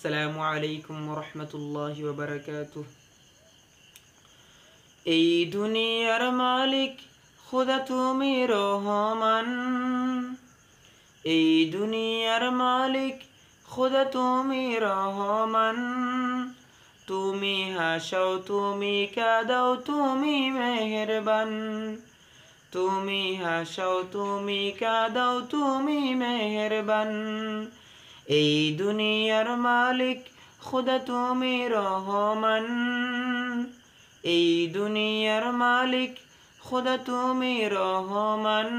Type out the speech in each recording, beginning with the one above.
আসসালামু আলাইকুম রহমতুল্লাহি ওয়া বারাকাতুহু। এই দুনিয়ার মালিক খোদা তুমি রহমান, এই দুনিয়ার মালিক খোদা তুমি রহমান। তুমি হাসাও তুমি কাঁদাও তুমি মেহেরবান, তুমি হাসাও তুমি কাঁদাও তুমি মেহেরবান। এই দুনিয়ার মালিক খোদা তুমি রহমান, এই দুনিয়ার মালিক খোদা তুমি রহমান।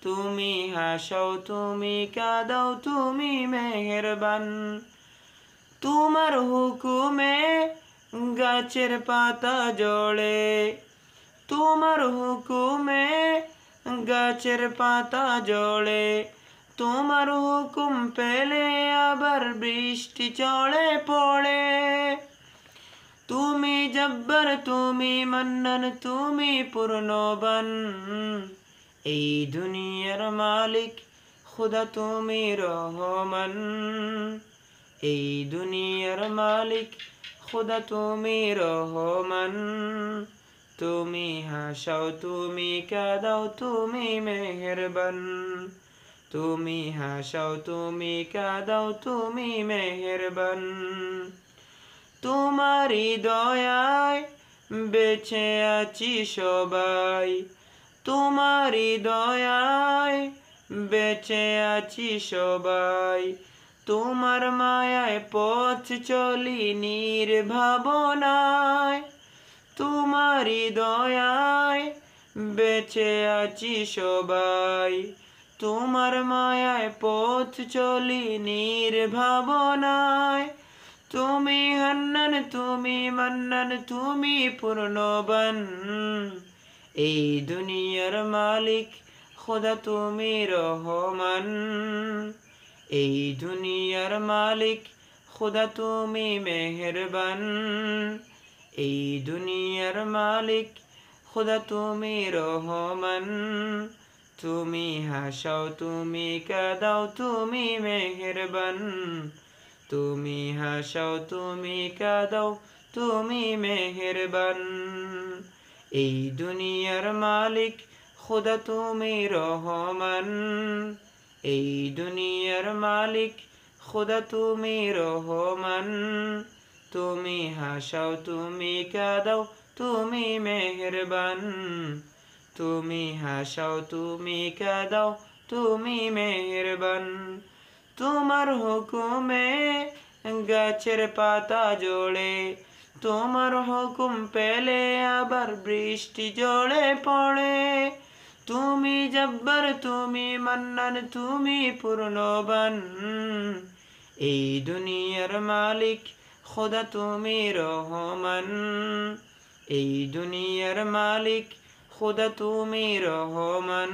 তুমি হাসাও তুমি কাঁদাও তুমি মেহেরবান। তোমার হুকুমে গাছের পাতা ঝরে, তোমার হুকুমে গাছের পাতা ঝরে। তোমার হুকুম পেলে আবার বৃষ্টি চলে পড়ে। তুমি জব্বার তুমি মান্নান তুমি পূর্ণবান। এই দুনিয়ার মালিক খোদা তুমি রহমান, এই দুনিয়ার মালিক খোদা তুমি রহমান। তুমি হাসাও তুমি কাঁদাও তুমি মেহেরবান, তুমি হাসাও তুমি কাঁদাও তুমি মেহেরবান। তোমারই দয়ায় বেঁচে আছি সবাই, তোমারই দয়ায় বেঁচে আছি সবাই। তোমার মায়ায় পথ চলি নির্ভাবনায়, তোমারই দয়ায় বেঁচে আছি সবাই। তোমার মায়ায় পথ চলি নির্ভাবনায়। তুমি হান্নান তুমি মান্নান তুমি পূর্ণবান। এই দুনিয়ার মালিক খোদা তুমি রহমান, এই দুনিয়ার মালিক খোদা তুমি মেহেরবান। এই দুনিয়ার মালিক খোদা তুমি রহমান। তুমি হাসাও তুমি কাঁদাও তুমি মেহেরবান, তুমি হাসাও তুমি কাঁদাও তুমি মেহেরবান। এই দুনিয়ার মালিক খোদা তুমি রহমান, এই দুনিয়ার মালিক খোদা তুমি রহমান। তুমি হাসাও তুমি কাঁদাও তুমি মেহেরবান, তুমি হাসাও তুমি কাঁদাও তুমি মেহেরবান। তোমার হুকুমে গাছের পাতা ঝরে, তোমার হুকুম পেলে আবার বৃষ্টি ঝরে পড়ে। তুমি জব্বার তুমি মান্নান তুমি পূর্ণবান। এই দুনিয়ার মালিক খোদা তুমি রহমান, এই দুনিয়ার মালিক খোদা তুমি রহমান।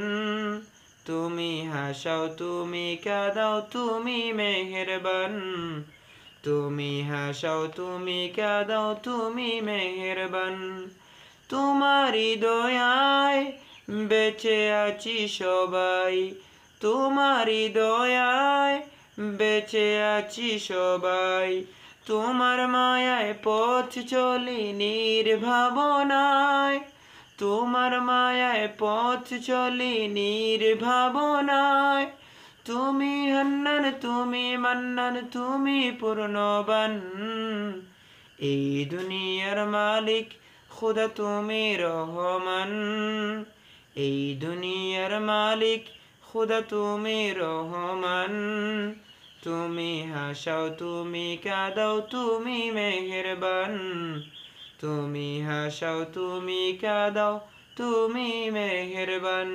তুমি হাসাও তুমি কাঁদাও তুমি মেহেরবান, তুমি হাসাও তুমি কাঁদাও তুমি মেহেরবান। তোমারই দয়ায় বেঁচে আছি সবাই, তোমারই দয়ায় বেঁচে আছি সবাই। তোমার মায়ায় পথ চলি নির্ভাবনায়, তোমার মায়ায় পথ চলি নির্ভাবনায়। তুমি হান্নান তুমি মান্নান তুমি পূর্ণবান। এই দুনিয়ার মালিক খোদা তুমি রহমান, এই দুনিয়ার মালিক খোদা তুমি রহমান। তুমি হাসাও তুমি কাঁদাও তুমি মেহেরবান, তুমি হাসাও তুমি কাঁদাও তুমি মেহেরবান।